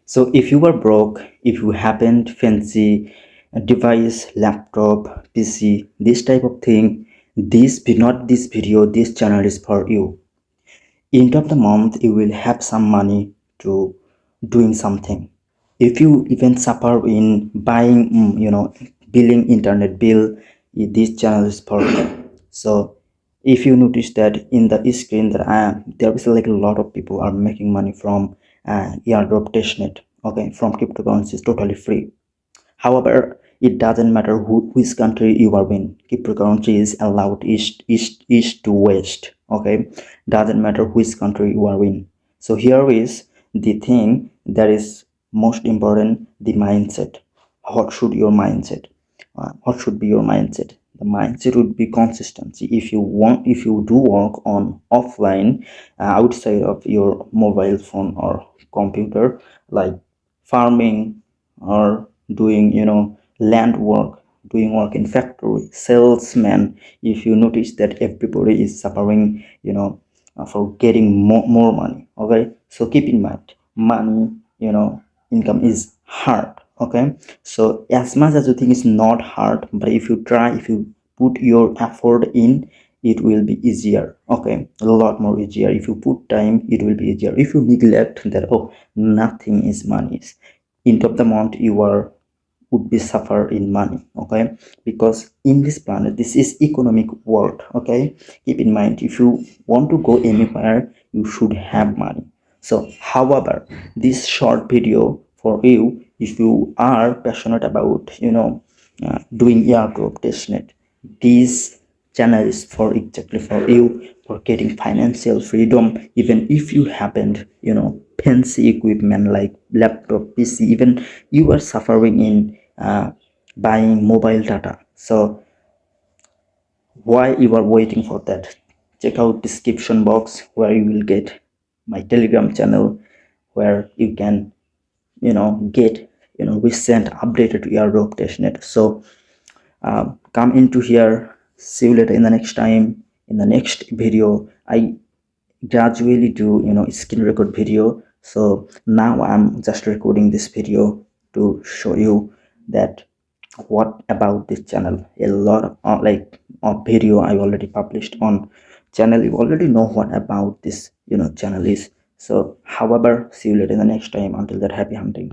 So if you are broke, if you haven't fancy device, laptop, PC, this type of thing, not this video, this channel is for you. End of the month you will have some money to doing something. If you even suffer in buying billing internet bill, this channel is for you. So if you notice that in the screen that there is like a lot of people are making money from airdrop testnet, okay, from cryptocurrencies totally free. However, it doesn't matter which country you are in. Cryptocurrency is allowed east to west. Okay, doesn't matter which country you are in. So here is the thing that is most important: the mindset. What should your mindset? What should be your mindset? The mindset would be consistency. If you do work on offline, outside of your mobile phone or computer, like farming or doing land work, doing work in factory, salesman. If you notice that everybody is suffering for getting more money, okay, so keep in mind money, income is hard, okay. So as much as you think it's not hard, but if you try, if you put your effort in, it will be easier, okay, a lot more easier. If you put time, it will be easier. If you neglect that, oh, nothing is money, end of the month you are would be suffer in money, okay, because in this planet this is economic world, okay. Keep in mind, if you want to go anywhere you should have money. So however, this short video for you, if you are passionate about doing airdrop testnet, this channel is for exactly for you, for getting financial freedom. Even if you haven't fancy equipment like laptop, PC, even you are suffering in buying mobile data, so why you are waiting for that? Check out description box where you will get my telegram channel, where you can get recent updated airdrop testnet. So come into here. See you later in the next time. In the next video I gradually do screen record video. So now I'm just recording this video to show you that what about this channel. A lot of video I already published on channel. You already know what about this channel is. So however, see you later in the next time. Until that, happy hunting.